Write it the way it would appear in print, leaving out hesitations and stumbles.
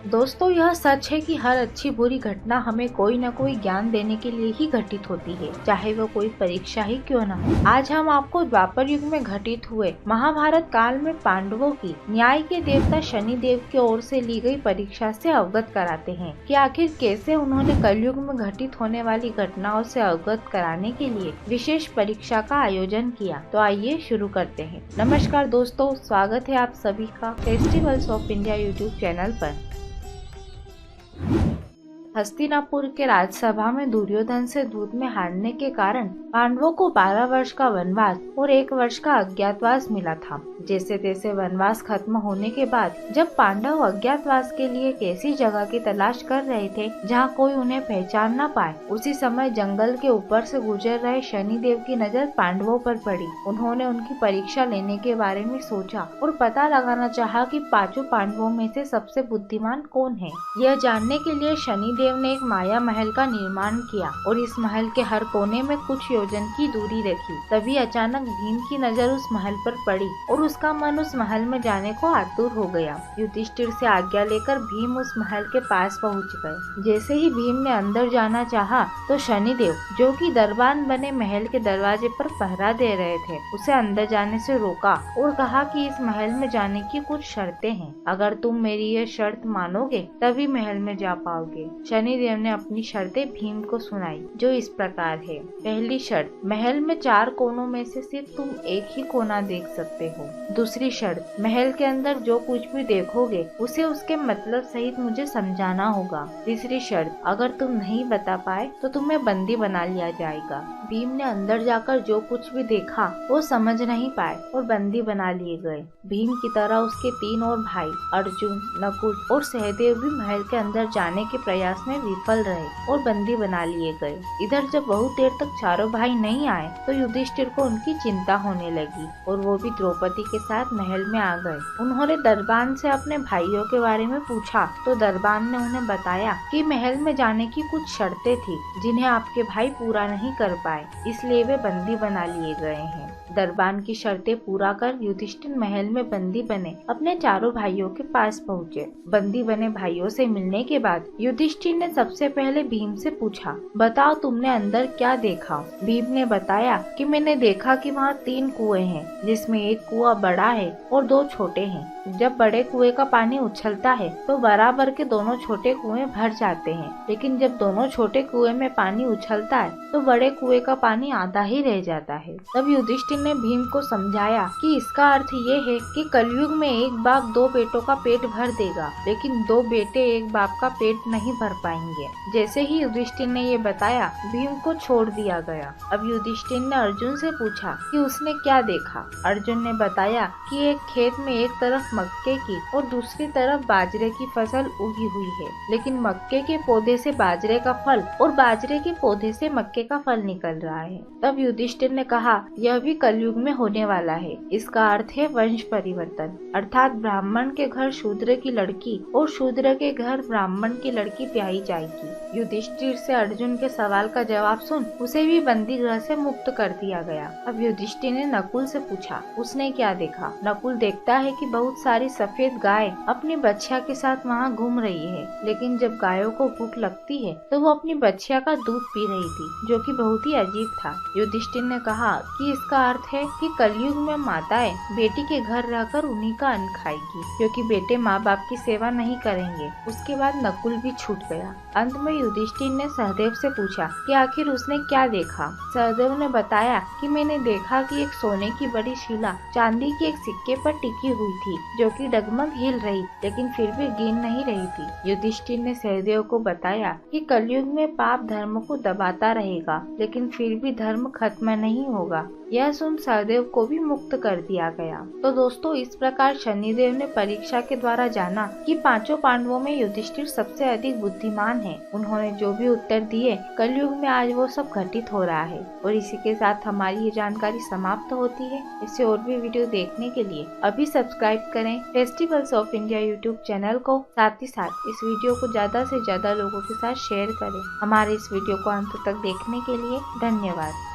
दोस्तों, यह सच है कि हर अच्छी बुरी घटना हमें कोई न कोई ज्ञान देने के लिए ही घटित होती है, चाहे वो कोई परीक्षा ही क्यों न हो। आज हम आपको द्वापर युग में घटित हुए महाभारत काल में पांडवों की न्याय के देवता शनि देव की ओर से ली गई परीक्षा से अवगत कराते हैं कि आखिर कैसे उन्होंने कलयुग में घटित होने वाली घटनाओं से अवगत कराने के लिए विशेष परीक्षा का आयोजन किया। तो आइए शुरू करते हैं। नमस्कार दोस्तों, स्वागत है आप सभी का festivals of India YouTube channel पर। हस्तिनापुर के राजसभा में दुर्योधन से दूध में हारने के कारण पांडवों को 12 वर्ष का वनवास और 1 वर्ष का अज्ञातवास मिला था। जैसे तैसे वनवास खत्म होने के बाद जब पांडव अज्ञातवास के लिए एक ऐसी जगह की तलाश कर रहे थे जहां कोई उन्हें पहचान न पाए, उसी समय जंगल के ऊपर से गुजर रहे शनि देव की नजर पांडवों पर पड़ी। उन्होंने उनकी परीक्षा लेने के बारे में सोचा और पता लगाना चाहा कि 5 पांडवों में से सबसे बुद्धिमान कौन है। यह जानने के लिए शनि देव ने एक माया महल का निर्माण किया और इस महल के हर कोने में कुछ योजन की दूरी रखी। तभी अचानक भीम की नजर उस महल पर पड़ी और उसका मन उस महल में जाने को आतुर हो गया। युधिष्ठिर से आज्ञा लेकर भीम उस महल के पास पहुंच गए। जैसे ही भीम ने अंदर जाना चाहा तो शनिदेव, जो कि दरबान बने महल के दरवाजे पर पहरा दे रहे थे, उसे अंदर जाने से रोका और कहा कि इस महल में जाने की कुछ शर्तें हैं। अगर तुम मेरी यह शर्त मानोगे तभी महल में जा पाओगे। शनिदेव ने अपनी शर्तें भीम को सुनाई, जो इस प्रकार है। पहली शर्त, महल में 4 कोनों में से सिर्फ तुम एक ही कोना देख सकते हो। दूसरी शर्त, महल के अंदर जो कुछ भी देखोगे उसे उसके मतलब सहित मुझे समझाना होगा। तीसरी शर्त, अगर तुम नहीं बता पाए तो तुम्हें बंदी बना लिया जाएगा। भीम ने अंदर जाकर जो कुछ भी देखा वो समझ नहीं पाए और बंदी बना लिए गए। भीम की तरह उसके 3 और भाई अर्जुन, नकुल और सहदेव भी महल के अंदर जाने के प्रयास में विफल रहे और बंदी बना लिए गए। इधर जब बहुत देर तक चारों भाई नहीं आए तो युधिष्ठिर को उनकी चिंता होने लगी और वो भी द्रौपदी के साथ महल में आ गए। उन्होंने दरबान से अपने भाइयों के बारे में पूछा तो दरबान ने उन्हें बताया कि महल में जाने की कुछ शर्तें थी जिन्हें आपके भाई पूरा नहीं कर पाए, इसलिए वे बंदी बना लिए गए हैं। दरबान की शर्तें पूरा कर युधिष्ठिर महल में बंदी बने अपने चारों भाइयों के पास पहुँचे। बंदी बने भाइयों से मिलने के बाद युधिष्ठिर ने सबसे पहले भीम से पूछा, बताओ तुमने अंदर क्या देखा। भीम ने बताया कि मैंने देखा कि वहाँ 3 कुएं हैं, जिसमें एक कुआं बड़ा है और 2 छोटे हैं। जब बड़े कुएं का पानी उछलता है तो बराबर के दोनों छोटे कुएं भर जाते हैं, लेकिन जब दोनों छोटे कुएं में पानी उछलता है तो बड़े कुएं का पानी आधा ही रह जाता है। तब युधिष्ठिर ने भीम को समझाया कि इसका अर्थ ये है कि कलयुग में एक बाप 2 बेटों का पेट भर देगा, लेकिन 2 बेटे एक बाप का पेट नहीं भर पाएंगे। जैसे ही युधिष्ठिर ने ये बताया, भीम को छोड़ दिया गया। अब युधिष्ठिर ने अर्जुन से पूछा कि उसने क्या देखा। अर्जुन ने बताया कि एक खेत में एक तरफ मक्के की और दूसरी तरफ बाजरे की फसल उगी हुई है, लेकिन मक्के के पौधे से बाजरे का फल और बाजरे के पौधे से मक्के का फल निकल रहा है। तब युधिष्ठिर ने कहा, यह भी कलयुग में होने वाला है। इसका अर्थ है वंश परिवर्तन, अर्थात ब्राह्मण के घर शूद्र की लड़की और शूद्र के घर ब्राह्मण की लड़की ब्याही जाएगी। युधिष्ठिर से अर्जुन के सवाल का जवाब सुन उसे भी बंदी गृह से मुक्त कर दिया गया। अब युधिष्ठिर ने नकुल से पूछा, उसने क्या देखा। नकुल देखता है कि बहुत सारी सफेद गाय अपनी बछिया के साथ वहाँ घूम रही है, लेकिन जब गायों को भूख लगती है तो वो अपनी बछिया का दूध पी रही थी, जो कि बहुत ही अजीब था। युधिष्ठिर ने कहा कि इसका अर्थ है कि कलयुग में माताएं बेटी के घर रहकर उन्हीं का अन्न खाएगी, क्योंकि बेटे माँ बाप की सेवा नहीं करेंगे। उसके बाद नकुल भी छूट गया। अंत में युधिष्ठिर ने सहदेव से पूछा कि आखिर उसने क्या देखा। सहदेव ने बताया कि मैंने देखा कि एक सोने की बड़ी शिला चांदी के एक सिक्के पर टिकी हुई थी, जो कि डगमग हिल रही लेकिन फिर भी गिर नहीं रही थी। युधिष्ठिर ने सहदेव को बताया कि कलयुग में पाप धर्म को दबाता रहेगा, लेकिन फिर भी धर्म खत्म नहीं होगा। यह सुन सहदेव को भी मुक्त कर दिया गया। तो दोस्तों, इस प्रकार शनिदेव ने परीक्षा के द्वारा जाना कि 5 पांडवों में युधिष्ठिर सबसे अधिक बुद्धिमान है। उन्होंने जो भी उत्तर दिए, कलयुग में आज वो सब घटित हो रहा है। और इसी के साथ हमारी ये जानकारी समाप्त होती है। इससे और भी वीडियो देखने के लिए अभी सब्सक्राइब करें festivals of India YouTube channel को। साथ ही साथ इस वीडियो को ज्यादा से ज्यादा लोगों के साथ शेयर करें। हमारे इस वीडियो को अंत तक देखने के लिए धन्यवाद।